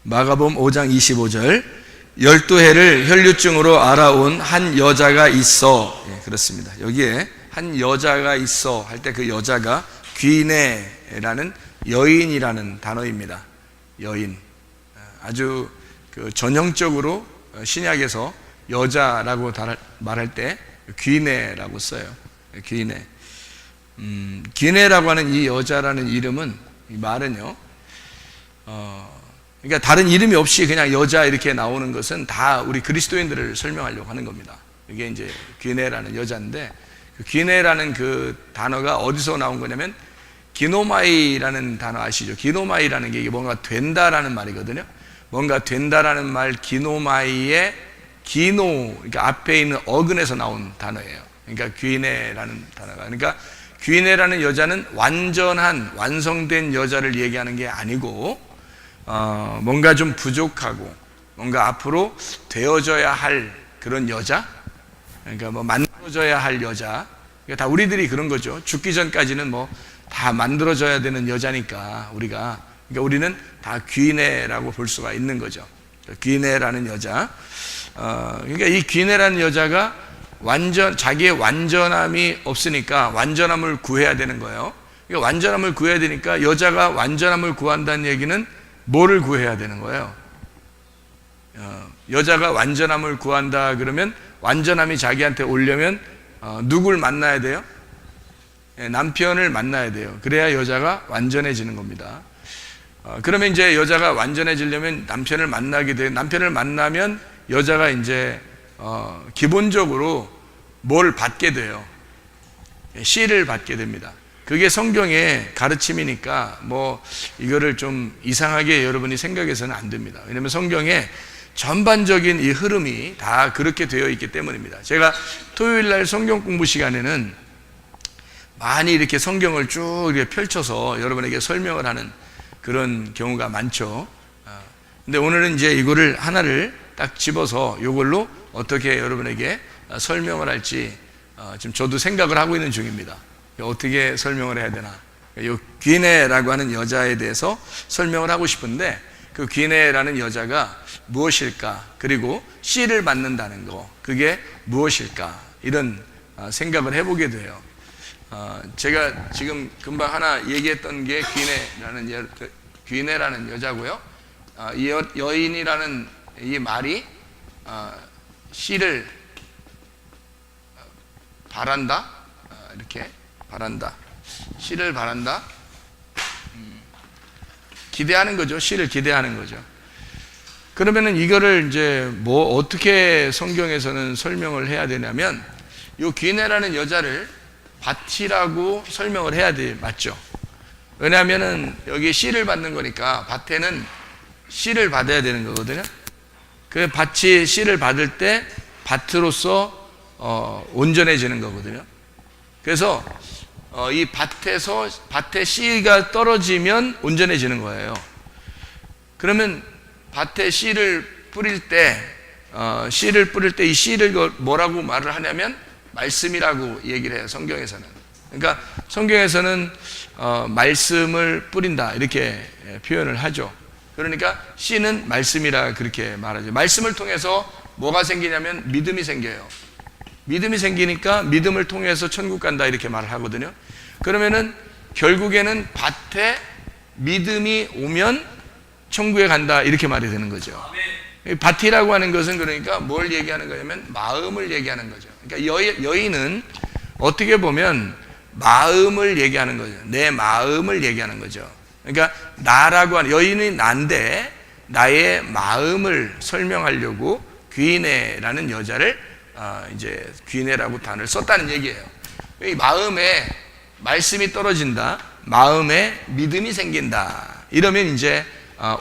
마가복음 5장 25절 12해를 혈류증으로 알아온 한 여자가 있어. 예, 그렇습니다. 여기에 한 여자가 있어 할 때 그 여자가 귀네라는 여인이라는 단어입니다. 여인. 아주 그 전형적으로 신약에서 여자라고 말할 때 귀네라고 써요. 귀네. 귀네라고 하는 이 여자라는 이름은, 이 말은요, 그러니까 다른 이름이 없이 그냥 여자 이렇게 나오는 것은 다 우리 그리스도인들을 설명하려고 하는 겁니다. 이게 이제 귀네라는 여자인데, 그 귀네라는 그 단어가 어디서 나온 거냐면 기노마이라는 단어 아시죠? 기노마이라는 게 이게 뭔가 된다라는 말이거든요. 뭔가 된다라는 말 기노마이의 기노, 그러니까 앞에 있는 어근에서 나온 단어예요. 그러니까 귀네라는 단어가, 그러니까 귀네라는 여자는 완전한 완성된 여자를 얘기하는 게 아니고 뭔가 좀 부족하고 뭔가 앞으로 되어져야 할 그런 여자, 그러니까 뭐 만들어져야 할 여자. 그러니까 다 우리들이 그런 거죠. 죽기 전까지는 뭐 다 만들어져야 되는 여자니까 우리가, 그러니까 우리는 다 귀네라고 볼 수가 있는 거죠. 귀네라는 여자. 그러니까 이 귀네라는 여자가 자기의 완전함이 없으니까 완전함을 구해야 되는 거예요. 그러니까 완전함을 구해야 되니까 여자가 완전함을 구한다는 얘기는 뭐를 구해야 되는 거예요? 여자가 완전함을 구한다 그러면 완전함이 자기한테 오려면 누굴 만나야 돼요? 남편을 만나야 돼요. 그래야 여자가 완전해지는 겁니다. 그러면 이제 여자가 완전해지려면 남편을 만나게 돼요. 남편을 만나면 여자가 이제 기본적으로 뭘 받게 돼요? 씨를 받게 됩니다. 그게 성경의 가르침이니까 뭐 이거를 좀 이상하게 여러분이 생각해서는 안 됩니다. 왜냐하면 성경에 전반적인 이 흐름이 다 그렇게 되어 있기 때문입니다. 제가 토요일날 성경 공부 시간에는 많이 이렇게 성경을 쭉 이렇게 펼쳐서 여러분에게 설명을 하는 그런 경우가 많죠. 근데 오늘은 이제 이거를 하나를 딱 집어서 이걸로 어떻게 여러분에게 설명을 할지 지금 저도 생각을 하고 있는 중입니다. 어떻게 설명을 해야 되나. 이 귀네라고 하는 여자에 대해서 설명을 하고 싶은데, 그 귀네라는 여자가 무엇일까, 그리고 씨를 받는다는 거, 그게 무엇일까, 이런 생각을 해보게 돼요. 제가 지금 금방 하나 얘기했던 게 귀네라는 여자고요. 이 여인이라는 이 말이 씨를 바란다, 이렇게 바란다, 씨를 바란다, 기대하는 거죠. 씨를 기대하는 거죠. 그러면은 이거를 이제 뭐 어떻게 성경에서는 설명을 해야 되냐면, 이 귀네라는 여자를 밭이라고 설명을 해야 돼. 맞죠? 왜냐하면은 여기 씨를 받는 거니까 밭에는 씨를 받아야 되는 거거든요. 그 밭이 씨를 받을 때 밭으로서 온전해지는 거거든요. 그래서 이 밭에 씨가 떨어지면 온전해지는 거예요. 그러면 밭에 씨를 뿌릴 때 이 씨를 뭐라고 말을 하냐면 말씀이라고 얘기를 해요. 성경에서는. 그러니까 성경에서는 말씀을 뿌린다 이렇게 표현을 하죠. 그러니까 씨는 말씀이라 그렇게 말하죠. 말씀을 통해서 뭐가 생기냐면 믿음이 생겨요. 믿음이 생기니까 믿음을 통해서 천국 간다 이렇게 말을 하거든요. 그러면은 결국에는 밭에 믿음이 오면 천국에 간다 이렇게 말이 되는 거죠. 밭이라고 하는 것은 그러니까 뭘 얘기하는 거냐면 마음을 얘기하는 거죠. 그러니까 여인은 어떻게 보면 마음을 얘기하는 거죠. 내 마음을 얘기하는 거죠. 그러니까 나라고 하는, 여인이 난데 나의 마음을 설명하려고 귀네라는 여자를 이제 귀네라고 단어를 썼다는 얘기예요. 이 마음에 말씀이 떨어진다, 마음에 믿음이 생긴다, 이러면 이제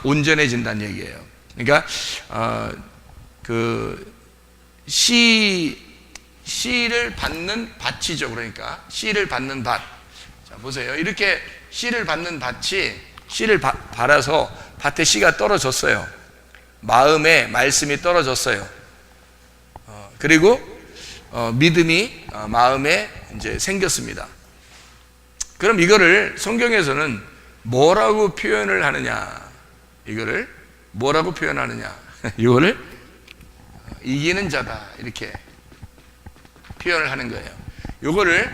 온전해진다는 얘기예요. 그러니까 그 씨를 받는 밭이죠. 그러니까 씨를 받는 밭. 자, 보세요. 이렇게 씨를 받는 밭이 씨를 발아서 밭에 씨가 떨어졌어요. 마음에 말씀이 떨어졌어요. 그리고 믿음이 마음에 이제 생겼습니다. 그럼 이거를 성경에서는 뭐라고 표현을 하느냐? 이거를 뭐라고 표현하느냐? 이거를 이기는 자다 이렇게 표현을 하는 거예요. 이거를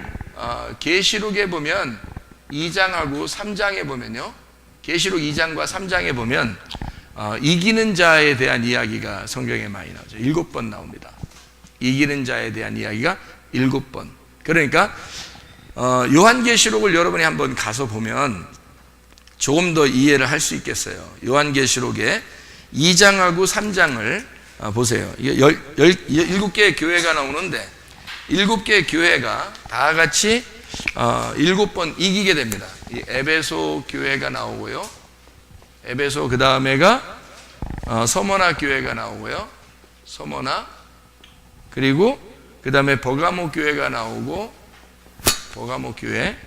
계시록에 보면 2장하고 3장에 보면요, 계시록 2장과 3장에 보면 이기는 자에 대한 이야기가 성경에 많이 나오죠. 7번 나옵니다. 이기는 자에 대한 이야기가 7번. 그러니까 요한계시록을 여러분이 한번 가서 보면 조금 더 이해를 할 수 있겠어요. 요한계시록에 2장하고 3장을 보세요. 이게 7개의 교회가 나오는데 7개의 교회가 다 같이 7번 이기게 됩니다. 이 에베소 교회가 나오고요, 에베소 그 다음에가 서머나 교회가 나오고요, 서머나, 그리고 그 다음에 버가모 교회가 나오고, 버가모 교회,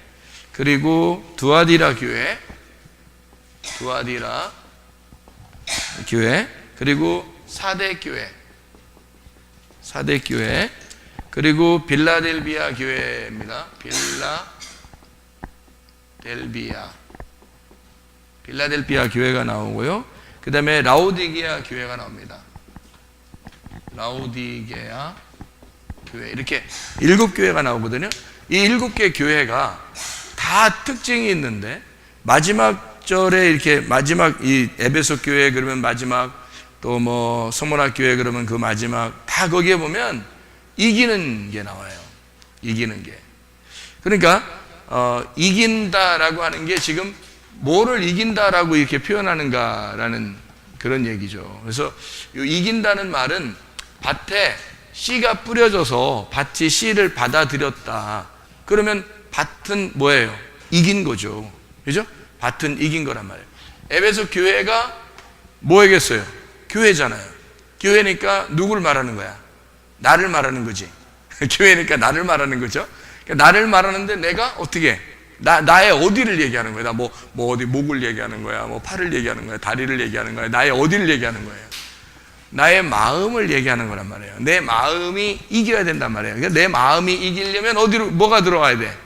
그리고 두아디라 교회, 두아디라 교회, 그리고 사대 교회, 사대 교회, 그리고 빌라델비아 교회입니다. 빌라델비아 교회가 나오고요, 그 다음에 라오디게아 교회가 나옵니다. 라오디게아 교회, 이렇게 7교회가 나오거든요. 이 7개 교회가 다 특징이 있는데 마지막 절에 이렇게 마지막 이 에베소 교회 그러면 마지막, 또 뭐 서머나 교회 그러면 그 마지막, 다 거기에 보면 이기는 게 나와요. 이기는 게. 그러니까 이긴다라고 하는 게 지금 뭐를 이긴다라고 이렇게 표현하는가라는 그런 얘기죠. 그래서 이긴다는 말은 밭에 씨가 뿌려져서 밭이 씨를 받아들였다. 그러면 밭은 뭐예요? 이긴 거죠. 그죠? 밭은 이긴 거란 말이에요. 에베소 교회가 뭐겠어요? 교회잖아요. 교회니까 누구를 말하는 거야? 나를 말하는 거지. 교회니까 나를 말하는 거죠. 그러니까 나를 말하는데 내가 어떻게 나의 어디를 얘기하는 거야? 뭐 어디 목을 얘기하는 거야? 뭐 팔을 얘기하는 거야? 다리를 얘기하는 거야? 나의 어디를 얘기하는 거예요? 나의 마음을 얘기하는 거란 말이에요. 내 마음이 이겨야 된단 말이에요. 그러니까 내 마음이 이기려면 어디로 뭐가 들어와야 돼?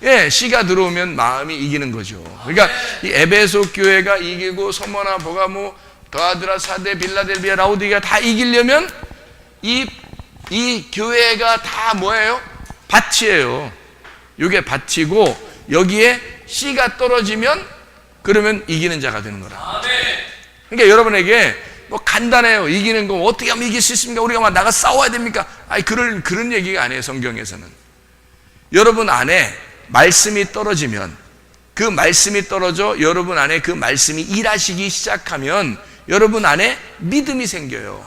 예, 씨가 들어오면 마음이 이기는 거죠. 그러니까 이 에베소 교회가 이기고 서머나 버가모 더아드라 사대 빌라델비아 라오디게아 다 이기려면 이 교회가 다 뭐예요? 밭이에요. 이게 밭이고 여기에 씨가 떨어지면 그러면 이기는 자가 되는 거라. 그러니까 여러분에게 뭐 간단해요. 이기는 거 어떻게 하면 이길 수 있습니까? 우리가 막 나가 싸워야 됩니까? 아니 그런 얘기가 아니에요. 성경에서는. 여러분 안에 말씀이 떨어지면, 그 말씀이 떨어져 여러분 안에 그 말씀이 일하시기 시작하면 여러분 안에 믿음이 생겨요.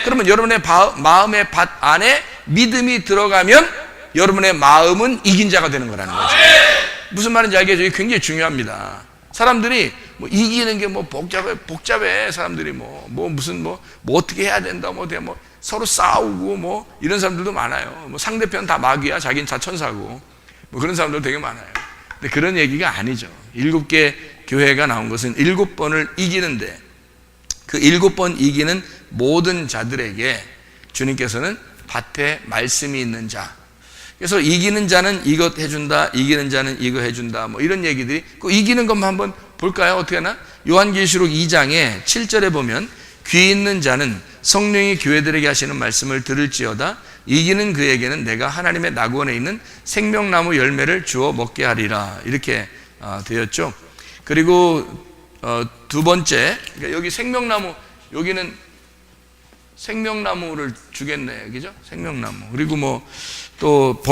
그러면 여러분의 마음의 밭 안에 믿음이 들어가면 여러분의 마음은 이긴 자가 되는 거라는 거죠. 무슨 말인지 알겠죠? 이게 굉장히 중요합니다. 사람들이 뭐 이기는 게 뭐 복잡해. 사람들이 무슨 어떻게 해야 된다, 뭐 서로 싸우고 뭐 이런 사람들도 많아요. 뭐 상대편 다 마귀야, 자기는 자천사고 뭐 그런 사람들 되게 많아요. 근데 그런 얘기가 아니죠. 7개 교회가 나온 것은 7번을 이기는데 그 7번 이기는 모든 자들에게 주님께서는 밭에 말씀이 있는 자, 그래서 이기는 자는 이것 해준다, 이기는 자는 이거 해준다, 뭐 이런 얘기들이, 그 이기는 것만 한번 볼까요? 어떻게 하나? 요한계시록 2장에 7절에 보면 귀 있는 자는 성령이 교회들에게 하시는 말씀을 들을지어다. 이기는 그에게는 내가 하나님의 낙원에 있는 생명나무 열매를 주어 먹게 하리라. 이렇게 되었죠. 그리고 두 번째, 그러니까 여기 생명나무, 여기는 생명나무를 주겠네, 그죠? 생명나무. 그리고 뭐 또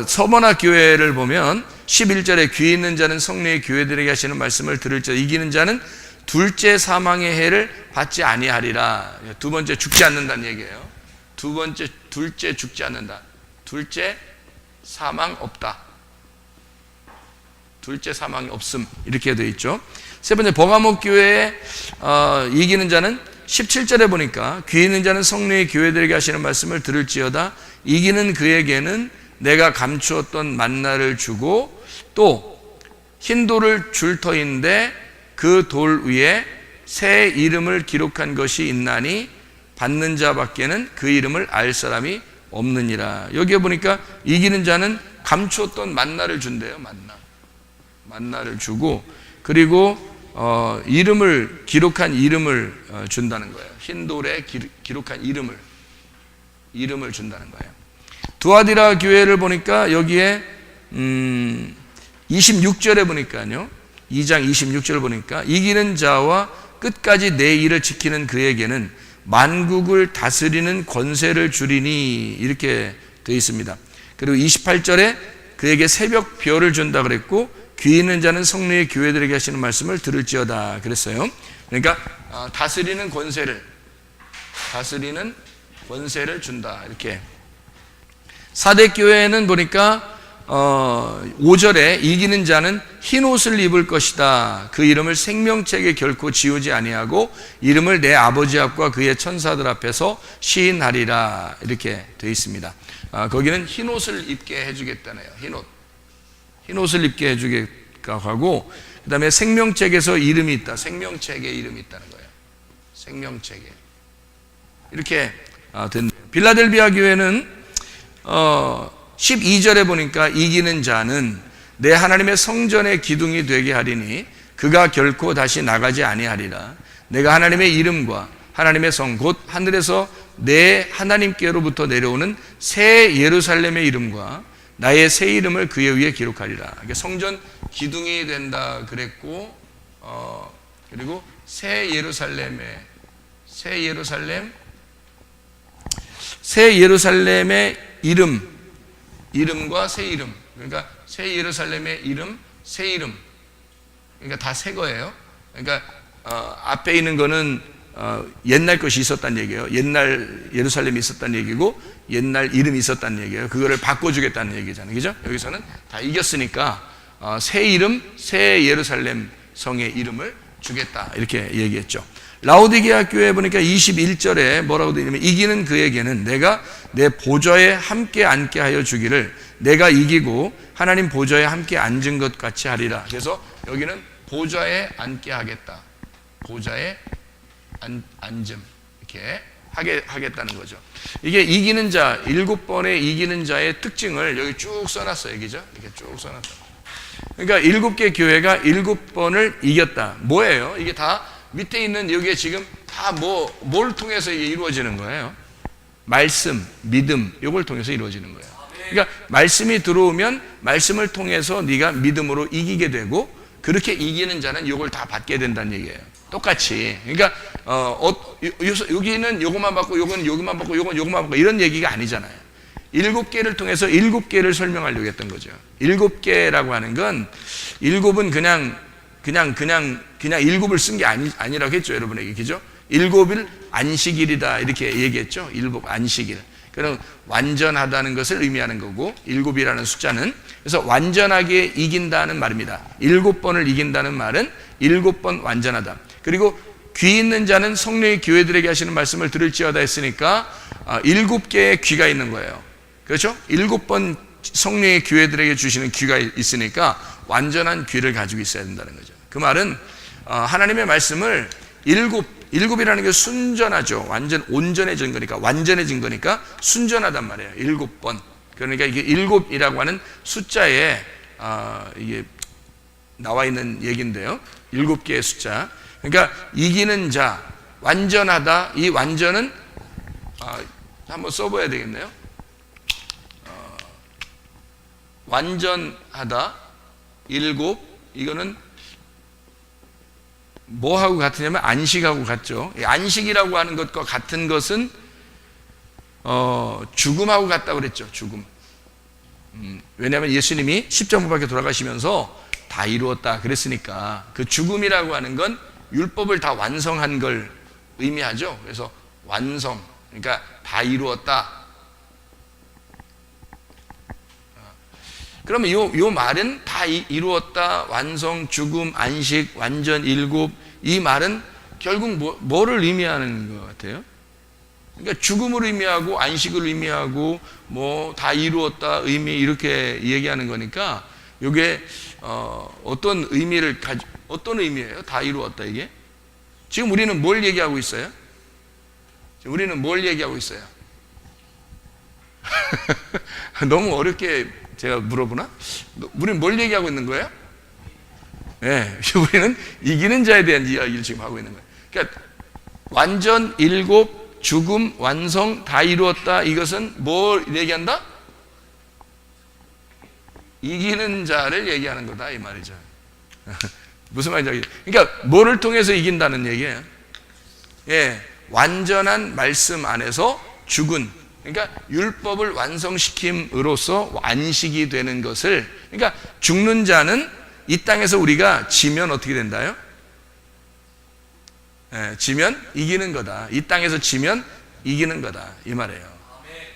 서머나 교회를 보면 11절에 귀 있는 자는 성령의 교회들에게 하시는 말씀을 들을지어다. 이기는 자는 둘째 사망의 해를 받지 아니하리라. 두 번째 죽지 않는다는 얘기예요. 둘째 죽지 않는다. 둘째 사망 없다. 둘째 사망이 없음, 이렇게 되어 있죠. 세 번째 버가모 교회에 이기는 자는 17절에 보니까 귀 있는 자는 성령의 교회들에게 하시는 말씀을 들을지어다. 이기는 그에게는 내가 감추었던 만나를 주고 또 흰 돌을 줄 터인데 그 돌 위에 새 이름을 기록한 것이 있나니 받는 자밖에는 그 이름을 알 사람이 없느니라. 여기에 보니까 이기는 자는 감추었던 만나를 준대요. 만나를 주고, 그리고 이름을 기록한 이름을 준다는 거예요. 흰 돌에 기록한 이름을 준다는 거예요. 두아디라 교회를 보니까 여기에 26절에 보니까요. 2장 26절을 보니까 이기는 자와 끝까지 내 일을 지키는 그에게는 만국을 다스리는 권세를 주리니 이렇게 되어 있습니다. 그리고 28절에 그에게 새벽 별을 준다 그랬고 귀 있는 자는 성령의 교회들에게 하시는 말씀을 들을지어다 그랬어요. 그러니까 다스리는 권세를 준다 이렇게. 사대교회는 보니까 5절에 이기는 자는 흰 옷을 입을 것이다. 그 이름을 생명책에 결코 지우지 아니하고 이름을 내 아버지 앞과 그의 천사들 앞에서 시인하리라 이렇게 되어 있습니다. 거기는 흰 옷을 입게 해주겠다네요. 흰 옷을 입게 해주겠다고 하고, 그 다음에 생명책에서 이름이 있다. 생명책에 이름이 있다는 거예요. 생명책에 이렇게 된. 빌라델비아 교회는 12절에 보니까 이기는 자는 내 하나님의 성전의 기둥이 되게 하리니 그가 결코 다시 나가지 아니하리라. 내가 하나님의 이름과 하나님의 성 곧 하늘에서 내 하나님께로부터 내려오는 새 예루살렘의 이름과 나의 새 이름을 그의 위에 기록하리라. 성전 기둥이 된다 그랬고, 그리고 새 예루살렘의 이름과 새 이름. 그러니까 새 예루살렘의 이름, 새 이름. 그러니까 다 새 거예요. 그러니까 앞에 있는 거는 옛날 것이 있었다는 얘기예요. 옛날 예루살렘이 있었다는 얘기고 옛날 이름이 있었다는 얘기예요. 그거를 바꿔주겠다는 얘기잖아요. 그죠? 여기서는 다 이겼으니까 새 이름, 새 예루살렘 성의 이름을 주겠다 이렇게 얘기했죠. 라오디게아 교회에 보니까 21절에 뭐라고 되어 있냐면 이기는 그에게는 내가 내 보좌에 함께 앉게 하여 주기를 내가 이기고 하나님 보좌에 함께 앉은 것 같이 하리라. 그래서 여기는 보좌에 앉게 하겠다. 보좌에 앉음 이렇게 하겠다는 거죠. 이게 이기는 자 7번의 이기는 자의 특징을 여기 쭉 써놨어요. 그죠? 이렇게 쭉 써놨다. 그러니까 7개 교회가 7번을 이겼다. 뭐예요? 이게 다 밑에 있는 여기에 지금 다 뭘 통해서 이게 이루어지는 거예요? 말씀, 믿음, 이걸 통해서 이루어지는 거예요. 그러니까 말씀이 들어오면 말씀을 통해서 네가 믿음으로 이기게 되고 그렇게 이기는 자는 이걸 다 받게 된다는 얘기예요. 똑같이. 그러니까 여기는 요것만 받고 요거는 여기만 받고 요건 요것만 받고 이런 얘기가 아니잖아요. 7개를 통해서 7개를 설명하려고 했던 거죠. 7개라고 하는 건 7은 그냥 7을 쓴 게 아니라고 했죠. 여러분에게. 그죠? 7일 안식일이다. 이렇게 얘기했죠. 7 안식일. 그럼 완전하다는 것을 의미하는 거고 7이라는 숫자는 그래서 완전하게 이긴다는 말입니다. 7번을 이긴다는 말은 7번 완전하다. 그리고 귀 있는 자는 성령의 교회들에게 하시는 말씀을 들을지어다 했으니까 7개의 귀가 있는 거예요. 그렇죠? 7번 성령의 교회들에게 주시는 귀가 있으니까 완전한 귀를 가지고 있어야 된다는 거죠. 그 말은 하나님의 말씀을 7이라는 게 순전하죠. 완전 온전해진 거니까 완전해진 거니까 순전하단 말이에요. 7번. 그러니까 이게 7이라고 하는 숫자에 이게 나와 있는 얘기인데요. 7개의 숫자. 그러니까 이기는 자, 완전하다. 이 완전은 한번 써봐야 되겠네요. 완전하다. 7. 이거는 뭐하고 같으냐면 안식하고 같죠. 안식이라고 하는 것과 같은 것은 죽음하고 같다고 그랬죠. 죽음. 왜냐하면 예수님이 십자가 못 박혀 돌아가시면서 다 이루었다 그랬으니까 그 죽음이라고 하는 건 율법을 다 완성한 걸 의미하죠. 그래서 완성, 그러니까 다 이루었다. 그러면 요 말은 다 이루었다, 완성, 죽음, 안식, 완전, 7, 이 말은 결국 뭐를 의미하는 것 같아요? 그러니까 죽음을 의미하고 안식을 의미하고 뭐 다 이루었다 의미 이렇게 얘기하는 거니까 이게 어떤 의미를 어떤 의미예요? 다 이루었다 이게? 지금 우리는 뭘 얘기하고 있어요? 우리는 뭘 얘기하고 있어요? 너무 어렵게 제가 물어보나? 우리는 뭘 얘기하고 있는 거예요? 예, 우리는 이기는 자에 대한 이야기를 지금 하고 있는 거예요. 그러니까 완전, 일곱, 죽음, 완성 다 이루었다. 이것은 뭘 얘기한다? 이기는 자를 얘기하는 거다 이 말이죠. 무슨 말인지. 그러니까 뭐를 통해서 이긴다는 얘기예요? 예, 완전한 말씀 안에서 죽은, 그러니까 율법을 완성시킴으로써 완식이 되는 것을, 그러니까 죽는 자는 이 땅에서 우리가 지면 어떻게 된다요? 예, 지면 이기는 거다. 이 땅에서 지면 이기는 거다 이 말이에요.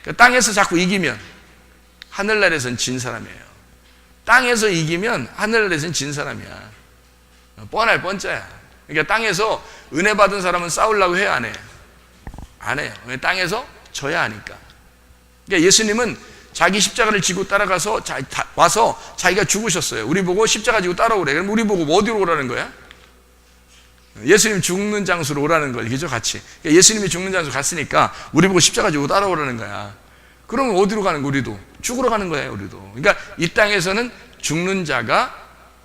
그러니까 땅에서 자꾸 이기면 하늘나라에서는 진 사람이에요. 땅에서 이기면 하늘나라에서는 진 사람이야. 뻔할 뻔짜야. 그러니까 땅에서 은혜 받은 사람은 싸우려고 해요, 안 해요? 안 해요. 왜? 땅에서 져야 하니까. 그러니까 예수님은 자기 십자가를 지고 따라가서 와서 자기가 죽으셨어요. 우리 보고 십자가 지고 따라오래. 그럼 우리 보고 어디로 오라는 거야? 예수님 죽는 장소로 오라는 거예요. 그죠? 같이. 그러니까 예수님이 죽는 장소 갔으니까 우리 보고 십자가 지고 따라오라는 거야. 그러면 어디로 가는 거야? 우리도 죽으러 가는 거예요. 우리도. 그러니까 이 땅에서는 죽는 자가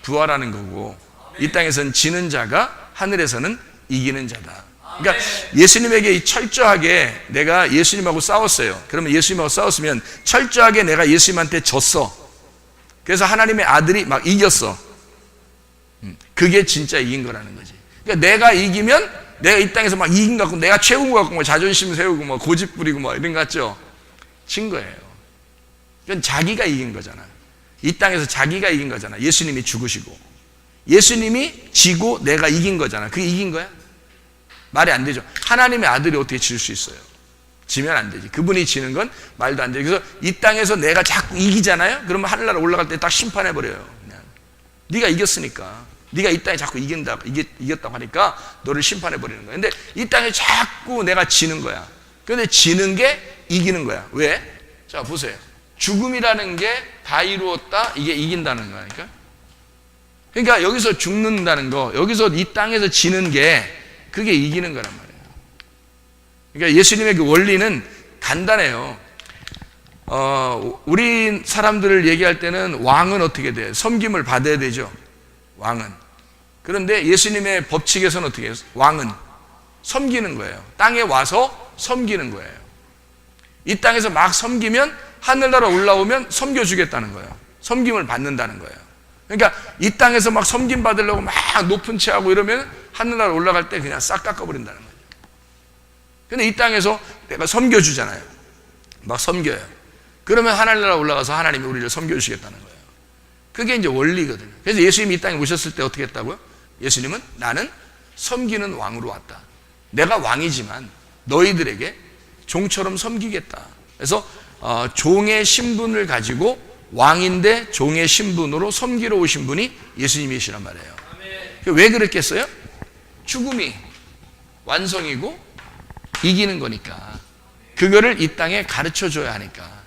부활하는 거고, 이 땅에서는 지는 자가 하늘에서는 이기는 자다. 그러니까 예수님에게 철저하게 내가 예수님하고 싸웠어요. 그러면 예수님하고 싸웠으면 철저하게 내가 예수님한테 졌어. 그래서 하나님의 아들이 막 이겼어. 그게 진짜 이긴 거라는 거지. 그러니까 내가 이기면 내가 이 땅에서 막 이긴 것 같고, 내가 최고인 것 같고, 뭐 자존심 세우고, 뭐 고집 부리고, 뭐 이런 것 같죠? 진 거예요. 그건 자기가 이긴 거잖아. 이 땅에서 자기가 이긴 거잖아. 예수님이 죽으시고 예수님이 지고 내가 이긴 거잖아. 그게 이긴 거야? 말이 안 되죠. 하나님의 아들이 어떻게 질 수 있어요? 지면 안 되지. 그분이 지는 건 말도 안 되죠. 그래서 이 땅에서 내가 자꾸 이기잖아요. 그러면 하늘나라 올라갈 때 딱 심판해버려요. 그냥 네가 이겼으니까, 네가 이 땅에 자꾸 이겼다고 하니까 너를 심판해버리는 거야. 근데 이 땅에 자꾸 내가 지는 거야. 근데 지는 게 이기는 거야. 왜? 자, 보세요. 죽음이라는 게 다 이루었다. 이게 이긴다는 거니까. 그러니까 여기서 죽는다는 거, 여기서 이 땅에서 지는 게 그게 이기는 거란 말이에요. 그러니까 예수님의 그 원리는 간단해요. 우리 사람들을 얘기할 때는 왕은 어떻게 돼요? 섬김을 받아야 되죠. 왕은. 그런데 예수님의 법칙에서는 어떻게 해요? 왕은 섬기는 거예요. 땅에 와서 섬기는 거예요. 이 땅에서 막 섬기면 하늘나라 올라오면 섬겨주겠다는 거예요. 섬김을 받는다는 거예요. 그러니까 이 땅에서 막 섬김 받으려고 막 높은 채 하고 이러면 하늘나라 올라갈 때 그냥 싹 깎아버린다는 거예요. 근데 이 땅에서 내가 섬겨주잖아요. 막 섬겨요. 그러면 하늘나라 올라가서 하나님이 우리를 섬겨주시겠다는 거예요. 그게 이제 원리거든요. 그래서 예수님이 이 땅에 오셨을 때 어떻게 했다고요? 예수님은 나는 섬기는 왕으로 왔다. 내가 왕이지만 너희들에게 종처럼 섬기겠다. 그래서 종의 신분을 가지고 왕인데 종의 신분으로 섬기러 오신 분이 예수님이시란 말이에요. 왜 그랬겠어요? 죽음이 완성이고 이기는 거니까. 그거를 이 땅에 가르쳐줘야 하니까.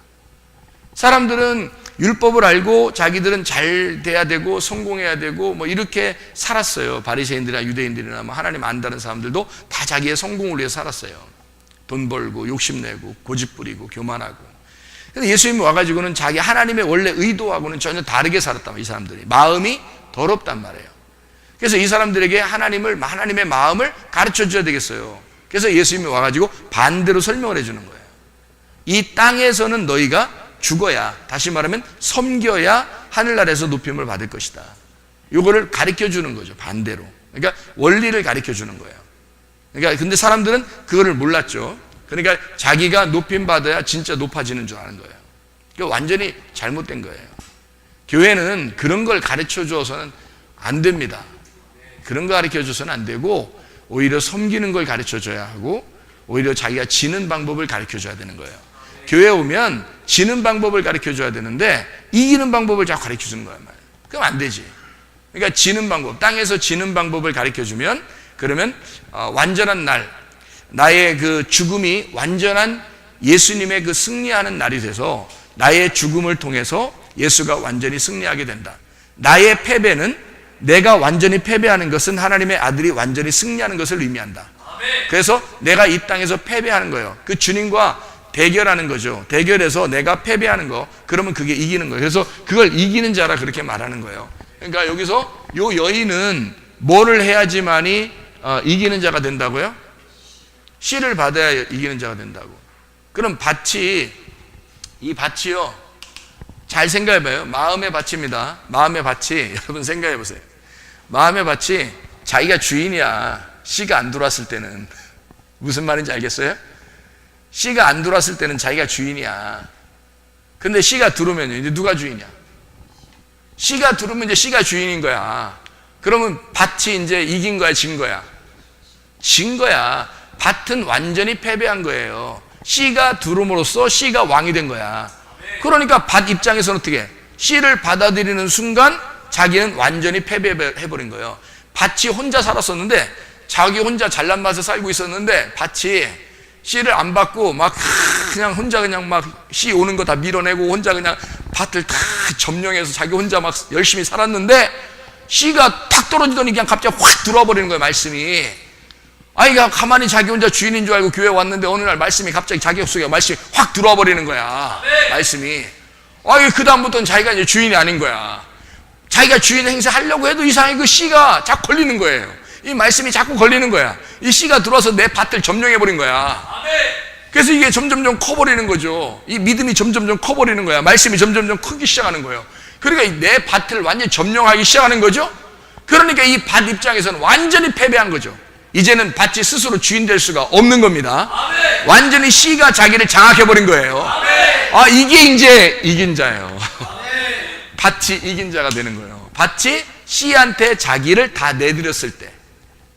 사람들은 율법을 알고 자기들은 잘 돼야 되고 성공해야 되고 뭐 이렇게 살았어요. 바리새인들이나 유대인들이나 뭐 하나님 안다는 사람들도 다 자기의 성공을 위해 살았어요. 돈 벌고 욕심내고 고집 부리고 교만하고. 근데 예수님이 와가지고는 자기 하나님의 원래 의도하고는 전혀 다르게 살았단 말이에요. 이 사람들이 마음이 더럽단 말이에요. 그래서 이 사람들에게 하나님의 마음을 가르쳐 줘야 되겠어요. 그래서 예수님이 와가지고 반대로 설명을 해주는 거예요. 이 땅에서는 너희가 죽어야, 다시 말하면 섬겨야 하늘나라에서 높임을 받을 것이다. 이거를 가르쳐 주는 거죠. 반대로. 그러니까 원리를 가르쳐 주는 거예요. 그러니까 근데 사람들은 그거를 몰랐죠. 그러니까 자기가 높임 받아야 진짜 높아지는 줄 아는 거예요. 그러니까 완전히 잘못된 거예요. 교회는 그런 걸 가르쳐 줘서는 안 됩니다. 그런 거 가르쳐 줘서는 안 되고 오히려 섬기는 걸 가르쳐 줘야 하고 오히려 자기가 지는 방법을 가르쳐 줘야 되는 거예요. 교회 오면 지는 방법을 가르쳐 줘야 되는데 이기는 방법을 자꾸 가르쳐 주는 거란 말이에요. 그럼 안 되지. 그러니까 지는 방법, 땅에서 지는 방법을 가르쳐 주면 그러면 완전한 날, 나의 그 죽음이 완전한 예수님의 그 승리하는 날이 돼서 나의 죽음을 통해서 예수가 완전히 승리하게 된다. 나의 패배는 내가 완전히 패배하는 것은 하나님의 아들이 완전히 승리하는 것을 의미한다. 그래서 내가 이 땅에서 패배하는 거예요. 그 주님과 대결하는 거죠. 대결해서 내가 패배하는 거, 그러면 그게 이기는 거예요. 그래서 그걸 이기는 자라 그렇게 말하는 거예요. 그러니까 여기서 요 여인은 뭐를 해야지만이 이기는 자가 된다고요? 씨를 받아야 이기는 자가 된다고. 그럼 이 밭이요, 잘 생각해봐요. 마음의 밭입니다. 마음의 밭이 여러분 생각해보세요. 마음의 밭이 자기가 주인이야. 씨가 안 들어왔을 때는. 무슨 말인지 알겠어요? 씨가 안 들어왔을 때는 자기가 주인이야. 근데 씨가 들어오면 이제 누가 주인이야? 씨가 들어오면 이제 씨가 주인인 거야. 그러면 밭이 이제 이긴 거야, 진 거야? 진 거야. 밭은 완전히 패배한 거예요. 씨가 들어옴으로써 씨가 왕이 된 거야. 그러니까 밭 입장에서는 어떻게? 씨를 받아들이는 순간 자기는 완전히 패배해버린 거예요. 밭이 혼자 살았었는데, 자기 혼자 잘난 맛에 살고 있었는데, 밭이 씨를 안 받고 막 그냥 혼자 그냥 막 씨 오는 거 다 밀어내고 혼자 그냥 밭을 다 점령해서 자기 혼자 막 열심히 살았는데, 씨가 탁 떨어지더니 그냥 갑자기 확 들어와 버리는 거예요, 말씀이. 아이가 가만히 자기 혼자 주인인 줄 알고 교회 왔는데 어느 날 말씀이 갑자기 자기 속에 말씀이 확 들어와 버리는 거야. 말씀이. 그 다음부터는 자기가 이제 주인이 아닌 거야. 자기가 주인 행세하려고 해도 이상하게 그 씨가 자꾸 걸리는 거예요. 이 말씀이 자꾸 걸리는 거야. 이 씨가 들어와서 내 밭을 점령해 버린 거야. 그래서 이게 점점점 커버리는 거죠. 이 믿음이 점점점 커버리는 거야. 말씀이 점점점 크기 시작하는 거예요. 그러니까 내 밭을 완전히 점령하기 시작하는 거죠. 그러니까 이 밭 입장에서는 완전히 패배한 거죠. 이제는 밭이 스스로 주인 될 수가 없는 겁니다. 아멘. 완전히 씨가 자기를 장악해버린 거예요. 아멘. 이게 이제 이긴 자예요. 밭이 이긴 자가 되는 거예요. 밭이 씨한테 자기를 다 내드렸을 때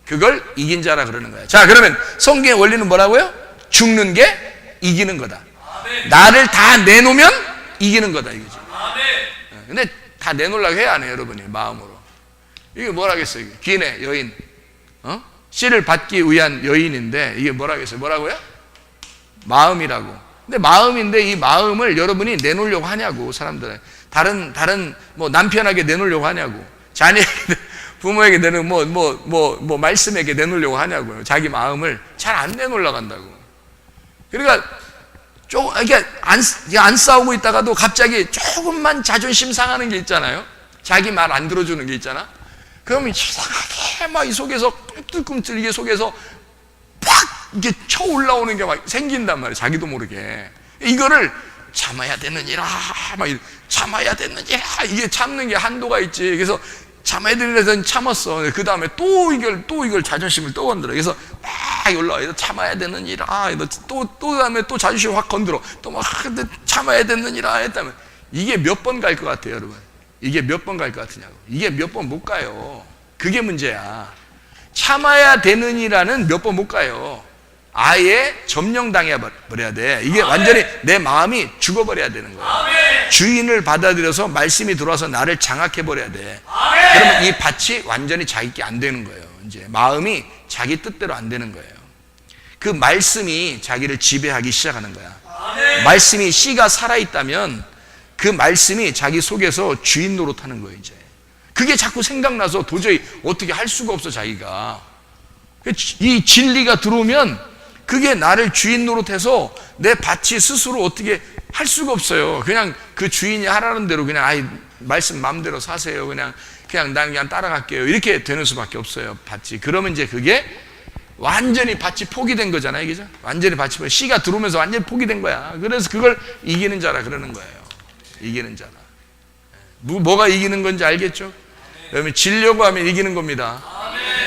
그걸 이긴 자라 그러는 거예요. 자, 그러면 성경의 원리는 뭐라고요? 죽는 게 이기는 거다. 아멘. 나를 다 내놓으면 이기는 거다 이거지. 근데 다 내놓으려고 해야 하네, 여러분이 마음으로. 이게 뭐라겠어요? 귀인의 여인, 씨를 받기 위한 여인인데 이게 뭐라겠어요? 뭐라고요? 마음이라고. 근데 마음인데 이 마음을 여러분이 내놓으려고 하냐고, 사람들은. 다른 뭐 남편에게 내놓으려고 하냐고, 자녀에게, 부모에게 내놓으려고, 말씀에게 내놓으려고 하냐고요. 자기 마음을 잘 안 내놓으려고 한다고. 그러니까 이게 안 싸우고 있다가도 갑자기 조금만 자존심 상하는 게 있잖아요. 자기 말 안 들어주는 게 있잖아. 그러면 이상하게 막 이 속에서 꿈틀꿈틀 이게 속에서 팍 이렇게 쳐 올라오는 게 막 생긴단 말이에요. 자기도 모르게. 이거를 참아야 되느니라, 막 참아야 되느니라. 이게 참는 게 한도가 있지. 그래서 참아야 되는 데서 참았어. 그 다음에 또 이걸 자존심을 또 건드려. 그래서 막 올라와. 참아야 되느니라. 또 다음에 또 자존심을 확 건드려. 또 막 참아야 되느니라 했다면 이게 몇 번 갈 것 같아요, 여러분? 이게 몇 번 갈 것 같으냐고. 이게 몇 번 못 가요. 그게 문제야. 참아야 되느니라는 몇 번 못 가요. 아예 점령당해 버려야 돼. 이게 완전히 내 마음이 죽어버려야 되는 거야. 주인을 받아들여서 말씀이 들어와서 나를 장악해 버려야 돼. 그러면 이 밭이 완전히 자기께 안 되는 거예요. 이제 마음이 자기 뜻대로 안 되는 거예요. 그 말씀이 자기를 지배하기 시작하는 거야. 말씀이 씨가 살아있다면 그 말씀이 자기 속에서 주인 노릇하는 거예요. 이제 그게 자꾸 생각나서 도저히 어떻게 할 수가 없어. 자기가 이 진리가 들어오면 그게 나를 주인 노릇해서 내 밭이 스스로 어떻게 할 수가 없어요. 그냥 그 주인이 하라는 대로 그냥 말씀 마음대로 사세요. 그냥 난 그냥 따라갈게요. 이렇게 되는 수밖에 없어요, 밭이. 그러면 이제 그게 완전히 밭이 포기된 거잖아요, 그죠? 완전히 밭이 씨가 들어오면서 완전히 포기된 거야. 그래서 그걸 이기는 자라 그러는 거예요. 이기는 자라. 뭐가 이기는 건지 알겠죠? 여러분, 지려고 하면 이기는 겁니다.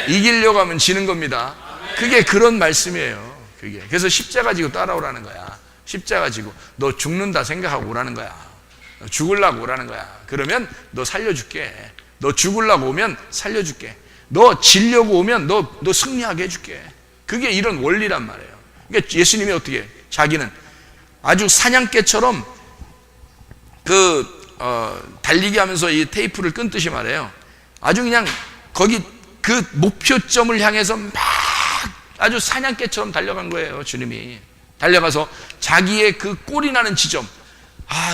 이기려고 하면 지는 겁니다. 그게 그런 말씀이에요. 그게. 그래서 십자가 지고 따라오라는 거야. 십자가 지고 너 죽는다 생각하고 오라는 거야. 너 죽으려고 오라는 거야. 그러면 너 살려줄게. 너 죽으려고 오면 살려줄게. 너 지려고 오면 너 승리하게 해줄게. 그게 이런 원리란 말이에요. 그러니까 예수님이 어떻게 자기는 아주 사냥개처럼 달리기 하면서 이 테이프를 끊듯이 말해요. 아주 그냥 거기 그 목표점을 향해서 막 아주 사냥개처럼 달려간 거예요. 주님이 달려가서 자기의 그 꼴이 나는 지점,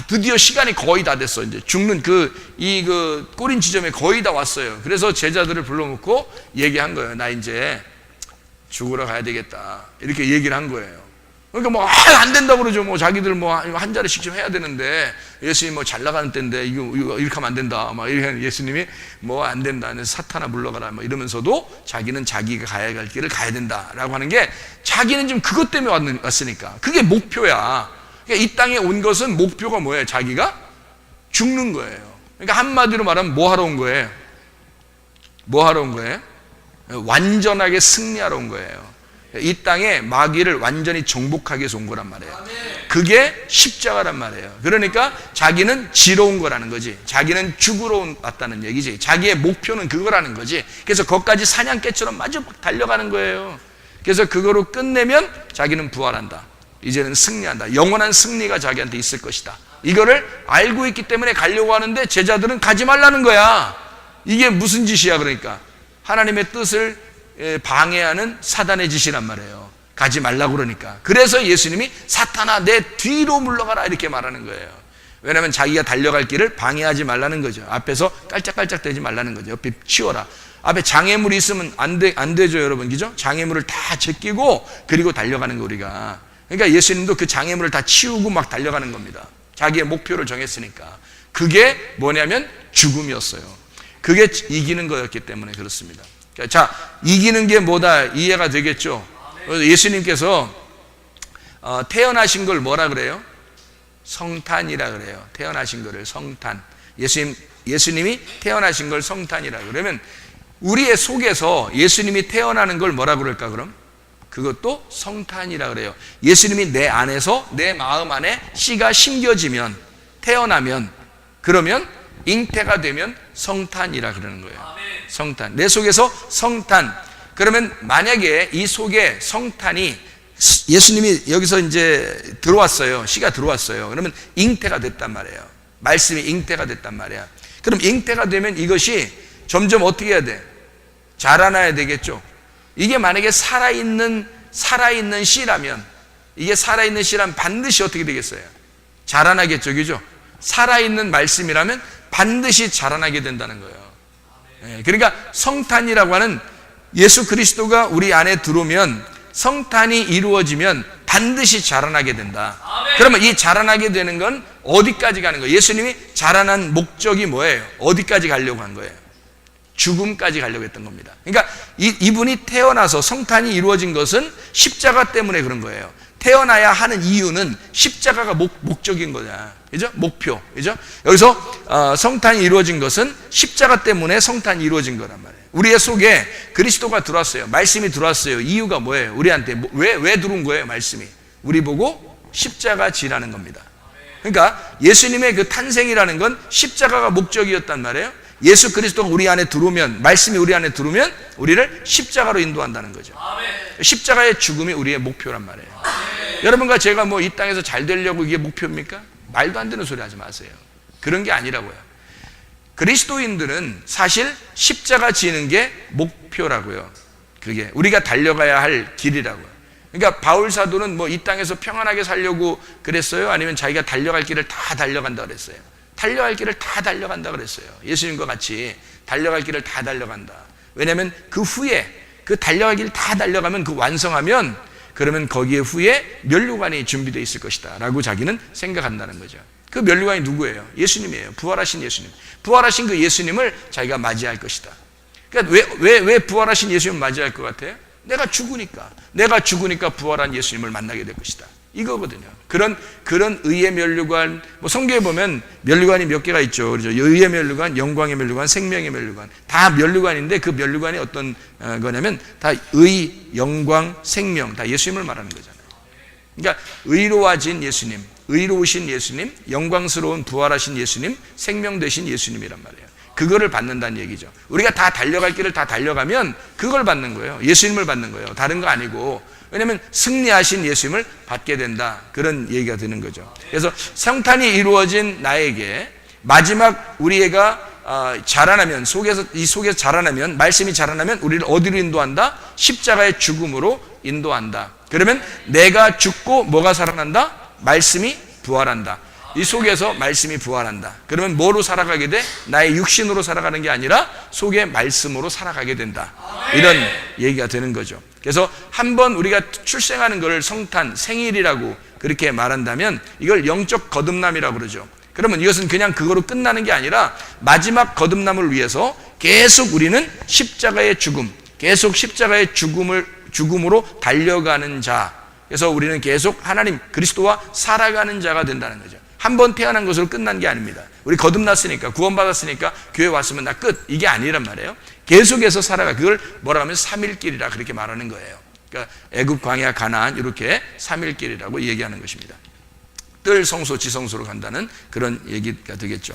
드디어 시간이 거의 다 됐어. 이제 죽는 그 꼴인 지점에 거의 다 왔어요. 그래서 제자들을 불러놓고 얘기한 거예요. 나 이제 죽으러 가야 되겠다. 이렇게 얘기를 한 거예요. 그러니까 뭐 안 된다고 그러죠. 뭐 자기들 뭐 한 자리씩 좀 해야 되는데 예수님 뭐 잘 나가는 때인데 이거 이렇게 하면 안 된다. 막 이렇게 예수님이 뭐 안 된다. 사탄아 물러가라. 뭐 이러면서도 자기는 자기가 가야 할 길을 가야 된다라고 하는 게 자기는 지금 그것 때문에 왔으니까 그게 목표야. 그러니까 이 땅에 온 것은 목표가 뭐예요? 자기가 죽는 거예요. 그러니까 한마디로 말하면 뭐 하러 온 거예요? 뭐 하러 온 거예요? 완전하게 승리하러 온 거예요. 이 땅에 마귀를 완전히 정복하기 위해서 온 거란 말이에요. 그게 십자가란 말이에요. 그러니까 자기는 지러 온 거라는 거지. 자기는 죽으러 왔다는 얘기지. 자기의 목표는 그거라는 거지. 그래서 거기까지 사냥개처럼 마주 달려가는 거예요. 그래서 그거로 끝내면 자기는 부활한다. 이제는 승리한다. 영원한 승리가 자기한테 있을 것이다. 이거를 알고 있기 때문에 가려고 하는데 제자들은 가지 말라는 거야. 이게 무슨 짓이야? 그러니까 하나님의 뜻을 방해하는 사단의 짓이란 말이에요. 가지 말라고 그러니까. 그래서 예수님이 사탄아 내 뒤로 물러가라 이렇게 말하는 거예요. 왜냐하면 자기가 달려갈 길을 방해하지 말라는 거죠. 앞에서 깔짝깔짝 대지 말라는 거죠. 옆에 치워라. 앞에 장애물이 있으면 안 되죠, 여러분. 그죠? 장애물을 다 제끼고 그리고 달려가는 거 우리가. 그러니까 예수님도 그 장애물을 다 치우고 막 달려가는 겁니다. 자기의 목표를 정했으니까. 그게 뭐냐면 죽음이었어요. 그게 이기는 거였기 때문에 그렇습니다. 자, 이기는 게 뭐다 이해가 되겠죠? 예수님께서 태어나신 걸 뭐라 그래요? 성탄이라 그래요. 태어나신 거를 성탄. 예수님이 태어나신 걸 성탄이라 그러면 우리의 속에서 예수님이 태어나는 걸 뭐라 그럴까 그럼? 그것도 성탄이라 그래요. 예수님이 내 안에서 내 마음 안에 씨가 심겨지면 태어나면 그러면 잉태가 되면 성탄이라 그러는 거예요. 성탄. 내 속에서 성탄. 그러면 만약에 이 속에 성탄이 예수님이 여기서 이제 들어왔어요. 씨가 들어왔어요. 그러면 잉태가 됐단 말이에요. 말씀이 잉태가 됐단 말이야. 그럼 잉태가 되면 이것이 점점 어떻게 해야 돼? 자라나야 되겠죠. 이게 만약에 살아있는 씨라면 이게 살아있는 씨라면 반드시 어떻게 되겠어요? 자라나겠죠. 그죠? 살아있는 말씀이라면 반드시 자라나게 된다는 거예요. 그러니까 성탄이라고 하는 예수 그리스도가 우리 안에 들어오면 성탄이 이루어지면 반드시 자라나게 된다. 그러면 이 자라나게 되는 건 어디까지 가는 거예요? 예수님이 자라난 목적이 뭐예요? 어디까지 가려고 한 거예요? 죽음까지 가려고 했던 겁니다. 그러니까 이분이 태어나서 성탄이 이루어진 것은 십자가 때문에 그런 거예요. 태어나야 하는 이유는 십자가가 목적인 거냐. 그죠? 목표. 그죠? 여기서 성탄이 이루어진 것은 십자가 때문에 성탄이 이루어진 거란 말이에요. 우리의 속에 그리스도가 들어왔어요. 말씀이 들어왔어요. 이유가 뭐예요? 우리한테 왜 들어온 거예요? 말씀이. 우리 보고 십자가 지라는 겁니다. 그러니까 예수님의 그 탄생이라는 건 십자가가 목적이었단 말이에요. 예수 그리스도가 우리 안에 들어오면, 말씀이 우리 안에 들어오면 우리를 십자가로 인도한다는 거죠. 십자가의 죽음이 우리의 목표란 말이에요. 여러분과 제가 뭐 이 땅에서 잘 되려고 이게 목표입니까? 말도 안 되는 소리 하지 마세요. 그런 게 아니라고요. 그리스도인들은 사실 십자가 지는 게 목표라고요. 그게 우리가 달려가야 할 길이라고요. 그러니까 바울 사도는 뭐 이 땅에서 평안하게 살려고 그랬어요? 아니면 자기가 달려갈 길을 다 달려간다 그랬어요? 달려갈 길을 다 달려간다 그랬어요. 예수님과 같이 달려갈 길을 다 달려간다. 왜냐하면 그 후에 그 달려갈 길을 다 달려가면 그 완성하면 그러면 거기에 후에 면류관이 준비되어 있을 것이다 라고 자기는 생각한다는 거죠. 그 면류관이 누구예요? 예수님이에요. 부활하신 예수님. 부활하신 그 예수님을 자기가 맞이할 것이다. 그러니까 왜 부활하신 예수님을 맞이할 것 같아요? 내가 죽으니까 부활한 예수님을 만나게 될 것이다. 이거거든요. 그런 의의 면류관, 뭐 성경에 보면 면류관이 몇 개가 있죠. 그렇죠? 의의 면류관, 영광의 면류관, 생명의 면류관. 다 면류관인데 그 면류관이 어떤 거냐면 다 의, 영광, 생명, 다 예수님을 말하는 거잖아요. 그러니까 의로워진 예수님, 의로우신 예수님, 영광스러운 부활하신 예수님, 생명 되신 예수님이란 말이에요. 그거를 받는다는 얘기죠. 우리가 다 달려갈 길을 다 달려가면 그걸 받는 거예요. 예수님을 받는 거예요. 다른 거 아니고. 왜냐하면 승리하신 예수님을 받게 된다. 그런 얘기가 되는 거죠. 그래서 성탄이 이루어진 나에게 마지막 우리 애가 자라나면 이 속에서 자라나면 말씀이 자라나면 우리를 어디로 인도한다? 십자가의 죽음으로 인도한다. 그러면 내가 죽고 뭐가 살아난다? 말씀이 부활한다. 이 속에서 말씀이 부활한다. 그러면 뭐로 살아가게 돼? 나의 육신으로 살아가는 게 아니라 속의 말씀으로 살아가게 된다. 이런 얘기가 되는 거죠. 그래서 한번 우리가 출생하는 것을 성탄, 생일이라고 그렇게 말한다면 이걸 영적 거듭남이라고 그러죠. 그러면 이것은 그냥 그거로 끝나는 게 아니라 마지막 거듭남을 위해서 계속 우리는 십자가의 죽음, 계속 십자가의 죽음으로 달려가는 자. 그래서 우리는 계속 하나님 그리스도와 살아가는 자가 된다는 거죠. 한 번 태어난 것으로 끝난 게 아닙니다. 우리 거듭났으니까, 구원받았으니까 교회 왔으면 나 끝, 이게 아니란 말이에요. 계속해서 살아가. 그걸 뭐라 하면 삼일길이라 그렇게 말하는 거예요. 그러니까 애굽, 광야, 가나안 이렇게 삼일길이라고 얘기하는 것입니다. 뜰 성소, 지성소로 간다는 그런 얘기가 되겠죠.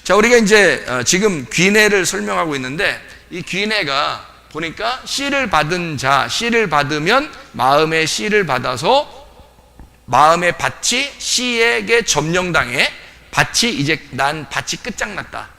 자, 우리가 이제 지금 귀내를 설명하고 있는데, 이 귀내가 보니까 씨를 받은 자, 씨를 받으면 마음의 씨를 받아서 마음의 밭이 씨에게 점령당해. 밭이 이제 난 밭이 끝장났다.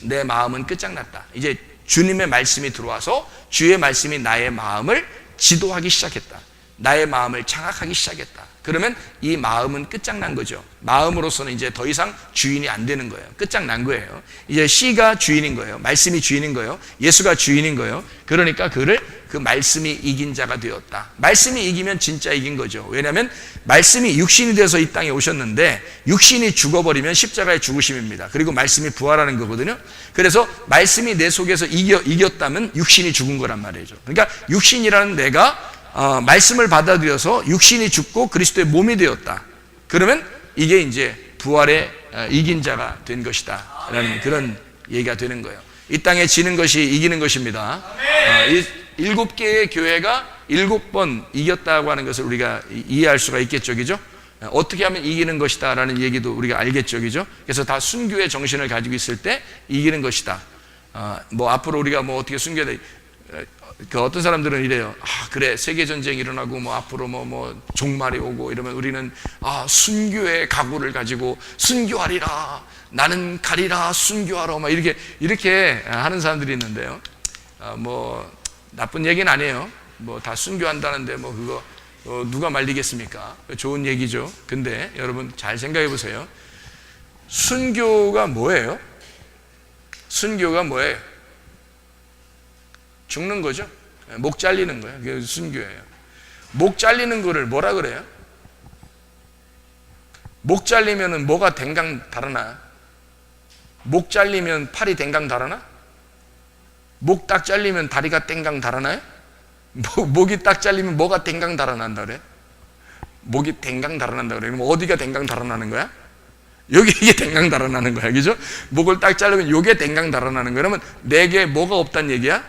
내 마음은 끝장났다. 이제 주님의 말씀이 들어와서 주의 말씀이 나의 마음을 지도하기 시작했다. 나의 마음을 장악하기 시작했다. 그러면 이 마음은 끝장난 거죠. 마음으로서는 이제 더 이상 주인이 안 되는 거예요. 끝장난 거예요. 이제 씨가 주인인 거예요. 말씀이 주인인 거예요. 예수가 주인인 거예요. 그러니까 그 말씀이 이긴 자가 되었다. 말씀이 이기면 진짜 이긴 거죠. 왜냐하면 말씀이 육신이 돼서 이 땅에 오셨는데 육신이 죽어버리면 십자가의 죽으심입니다. 그리고 말씀이 부활하는 거거든요. 그래서 말씀이 내 속에서 이겼다면 육신이 죽은 거란 말이죠. 그러니까 육신이라는 내가 말씀을 받아들여서 육신이 죽고 그리스도의 몸이 되었다. 그러면 이게 이제 부활의 이긴 자가 된 것이다 라는 그런 얘기가 되는 거예요. 이 땅에 지는 것이 이기는 것입니다. 이 7개의 교회가 7번 이겼다고 하는 것을 우리가 이해할 수가 있겠죠, 그죠? 어떻게 하면 이기는 것이다 라는 얘기도 우리가 알겠죠, 그죠? 그래서 다 순교의 정신을 가지고 있을 때 이기는 것이다. 뭐 앞으로 우리가 뭐 어떻게 순교해야 돼? 그 어떤 사람들은 이래요. 그래, 세계전쟁이 일어나고 뭐 앞으로 뭐 종말이 오고 이러면 우리는 순교의 각오를 가지고 순교하리라, 나는 가리라 순교하러, 막 이렇게 하는 사람들이 있는데요. 뭐 나쁜 얘기는 아니에요. 뭐 다 순교한다는데 뭐 그거 누가 말리겠습니까? 좋은 얘기죠. 근데 여러분 잘 생각해 보세요. 순교가 뭐예요? 순교가 뭐예요? 죽는 거죠. 목 잘리는 거예요. 그게 순교예요. 목 잘리는 거를 뭐라 그래요? 목 잘리면은 뭐가 댕강 달아나요? 목 잘리면 팔이 댕강 달아나? 목 딱 잘리면 다리가 댕강 달아나요? 목이 딱 잘리면 뭐가 댕강 달아난다 그래? 목이 댕강 달아난다 그래. 그럼 어디가 댕강 달아나는 거야? 여기 이게 댕강 달아나는 거야. 그죠? 목을 딱 자르면 요게 댕강 달아나는 거야. 그러면 내게 뭐가 없다는 얘기야?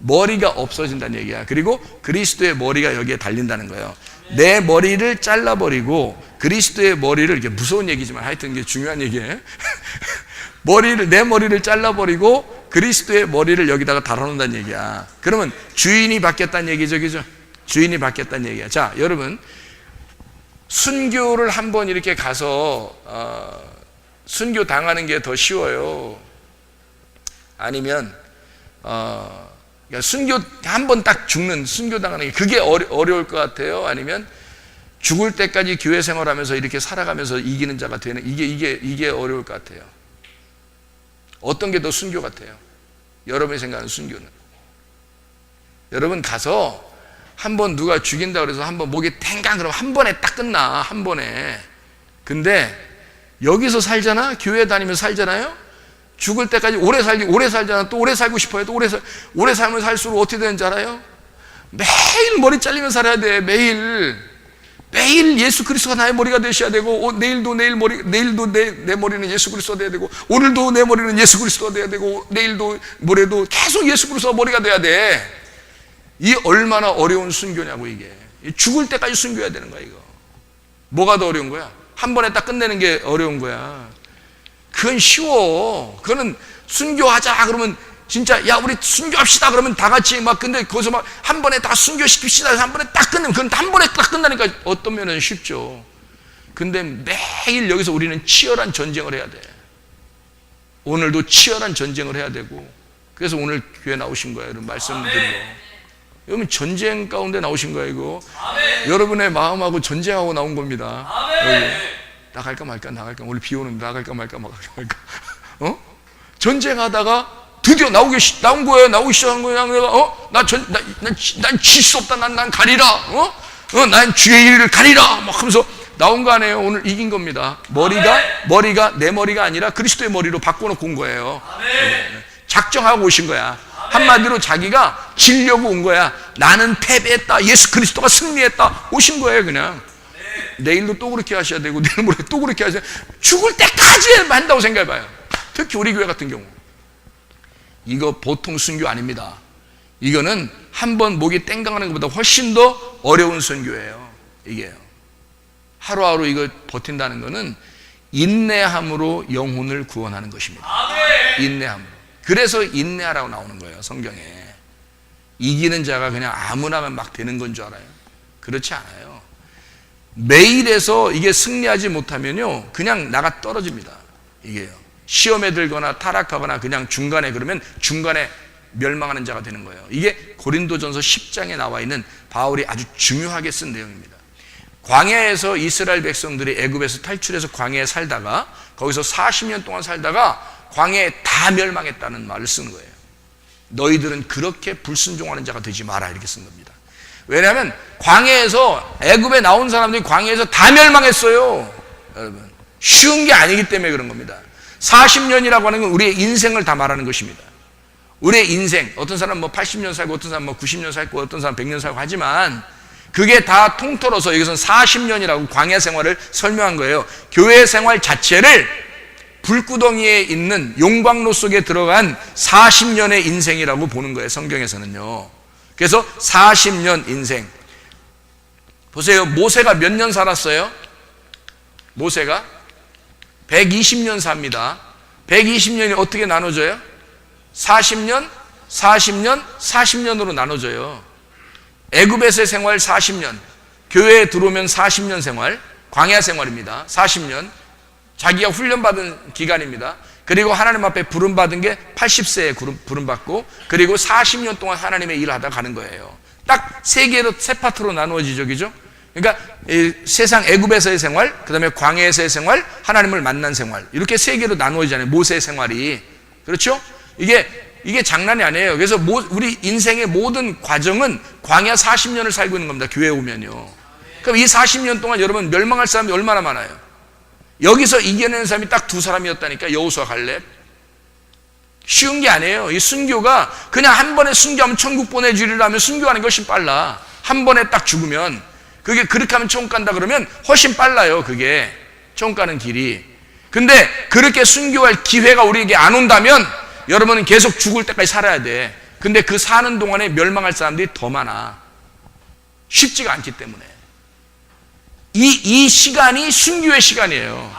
머리가 없어진다는 얘기야. 그리고 그리스도의 머리가 여기에 달린다는 거예요. 내 머리를 잘라버리고 그리스도의 머리를, 이게 무서운 얘기지만 하여튼 이게 중요한 얘기예요. 내 머리를 잘라버리고 그리스도의 머리를 여기다가 달아놓는다는 얘기야. 그러면 주인이 바뀌었다는 얘기죠, 그죠? 주인이 바뀌었다는 얘기야. 자, 여러분, 순교를 한번 이렇게 가서 순교 당하는 게 더 쉬워요? 아니면 그러니까 순교 한 번 딱 죽는, 순교 당하는 게 그게 어려울 것 같아요? 아니면 죽을 때까지 교회 생활하면서 이렇게 살아가면서 이기는 자가 되는, 이게 어려울 것 같아요? 어떤 게 더 순교 같아요? 여러분이 생각하는 순교는? 여러분 가서 한번 누가 죽인다 그래서 한번 목이 탱강 그러면 한 번에 딱 끝나, 한 번에. 근데 여기서 살잖아? 교회 다니면서 살잖아요? 죽을 때까지 오래 살잖아. 또 오래 살고 싶어요. 또 오래 살면 살수록 어떻게 되는지 알아요? 매일 머리 잘리면 살아야 돼. 매일 예수 그리스도가 나의 머리가 되셔야 되고, 내일도 내 머리는 예수 그리스도가 돼야 되고, 오늘도 내 머리는 예수 그리스도가 돼야 되고, 내일도 모레도 계속 예수 그리스도가 머리가 돼야 돼. 이 얼마나 어려운 순교냐고, 이게. 죽을 때까지 순교해야 되는 거야, 이거. 뭐가 더 어려운 거야? 한 번에 딱 끝내는 게 어려운 거야. 그건 쉬워. 그거는 순교하자 그러면 진짜, 야, 우리 순교합시다 그러면 다 같이 막, 근데 거기서 막 한 번에 다 순교시킵시다 해서 한 번에 딱 끝내면, 그건 한 번에 딱 끝나니까 어떤 면은 쉽죠. 근데 매일 여기서 우리는 치열한 전쟁을 해야 돼. 오늘도 치열한 전쟁을 해야 되고, 그래서 오늘 교회 나오신 거예요. 여러분 말씀드리고. 여러분 전쟁 가운데 나오신 거예요, 이거. 아멘. 여러분의 마음하고 전쟁하고 나온 겁니다. 나갈까 말까. 오늘 비 오는데 나갈까 말까. 전쟁하다가 드디어 나온 거예요. 나오기 시작한 거예요. 난 질 수 없다. 난 가리라. 난 주의 일을 가리라. 막 하면서 나온 거 아니에요. 오늘 이긴 겁니다. 머리가 내 머리가 아니라 그리스도의 머리로 바꿔놓고 온 거예요. 작정하고 오신 거야. 한마디로 자기가 지려고 온 거야. 나는 패배했다. 예수 그리스도가 승리했다. 오신 거예요, 그냥. 내일도 또 그렇게 하셔야 되고, 내일 모레 또 그렇게 하셔야 되고, 죽을 때까지 한다고 생각해봐요. 특히 우리 교회 같은 경우. 이거 보통 순교 아닙니다. 이거는 한번 목이 땡강하는 것보다 훨씬 더 어려운 순교예요. 이게요. 하루하루 이거 버틴다는 것은 인내함으로 영혼을 구원하는 것입니다. 인내함으로. 그래서 인내하라고 나오는 거예요, 성경에. 이기는 자가 그냥 아무나만 막 되는 건 줄 알아요. 그렇지 않아요. 매일에서 이게 승리하지 못하면요, 그냥 나가 떨어집니다. 이게요. 시험에 들거나 타락하거나 그냥 중간에, 그러면 중간에 멸망하는 자가 되는 거예요. 이게 고린도전서 10장에 나와 있는 바울이 아주 중요하게 쓴 내용입니다. 광야에서 이스라엘 백성들이 애굽에서 탈출해서 광야에 살다가 거기서 40년 동안 살다가 광야에 다 멸망했다는 말을 쓴 거예요. 너희들은 그렇게 불순종하는 자가 되지 마라, 이렇게 쓴 겁니다. 왜냐하면 광야에서, 애굽에 나온 사람들이 광야에서 다 멸망했어요. 여러분, 쉬운 게 아니기 때문에 그런 겁니다. 40년이라고 하는 건 우리의 인생을 다 말하는 것입니다. 우리의 인생, 어떤 사람은 뭐 80년 살고, 어떤 사람은 뭐 90년 살고, 어떤 사람은 100년 살고 하지만 그게 다 통틀어서 여기서는 40년이라고 광야 생활을 설명한 거예요. 교회 생활 자체를 불구덩이에 있는 용광로 속에 들어간 40년의 인생이라고 보는 거예요, 성경에서는요. 그래서 40년 인생. 보세요, 모세가 몇 년 살았어요? 모세가 120년 삽니다. 120년이 어떻게 나눠져요? 40년, 40년, 40년으로 나눠져요. 애굽에서의 생활 40년, 교회에 들어오면 40년 생활, 광야 생활입니다. 40년. 자기가 훈련받은 기간입니다. 그리고 하나님 앞에 부름받은 게 80세에 부름받고, 그리고 40년 동안 하나님의 일을 하다 가는 거예요. 딱 세 개로, 세 파트로 나누어지죠, 그죠? 그러니까 세상 애굽에서의 생활, 그 다음에 광야에서의 생활, 하나님을 만난 생활, 이렇게 세 개로 나누어지잖아요, 모세의 생활이. 그렇죠? 이게 장난이 아니에요. 그래서 우리 인생의 모든 과정은 광야 40년을 살고 있는 겁니다, 교회에 오면요. 그럼 이 40년 동안 여러분 멸망할 사람이 얼마나 많아요? 여기서 이겨내는 사람이 딱 두 사람이었다니까, 여호수아 갈렙. 쉬운 게 아니에요. 이 순교가 그냥 한 번에 순교하면 천국 보내주리라면 순교하는 것이 빨라. 한 번에 딱 죽으면, 그게 그렇게 하면 천국 간다 그러면 훨씬 빨라요, 그게 천국 가는 길이. 근데 그렇게 순교할 기회가 우리에게 안 온다면 여러분은 계속 죽을 때까지 살아야 돼. 근데 그 사는 동안에 멸망할 사람들이 더 많아. 쉽지가 않기 때문에. 이 시간이 순교의 시간이에요.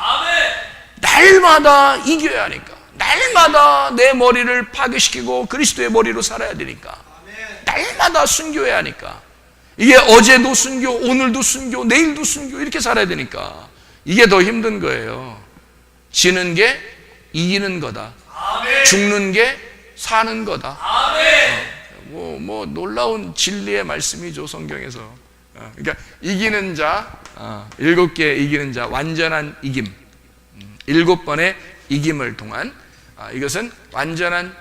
날마다 이겨야 하니까, 날마다 내 머리를 파괴시키고 그리스도의 머리로 살아야 되니까, 날마다 순교해야 하니까, 이게 어제도 순교, 오늘도 순교, 내일도 순교, 이렇게 살아야 되니까 이게 더 힘든 거예요. 지는 게 이기는 거다. 죽는 게 사는 거다. 뭐 놀라운 진리의 말씀이죠, 성경에서. 그러니까 이기는 자, 7개 이기는 자, 완전한 이김, 7번의 이김을 통한, 이것은 완전한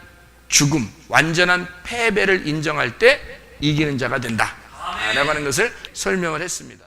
죽음, 완전한 패배를 인정할 때 이기는 자가 된다 라고 하는 것을 설명을 했습니다.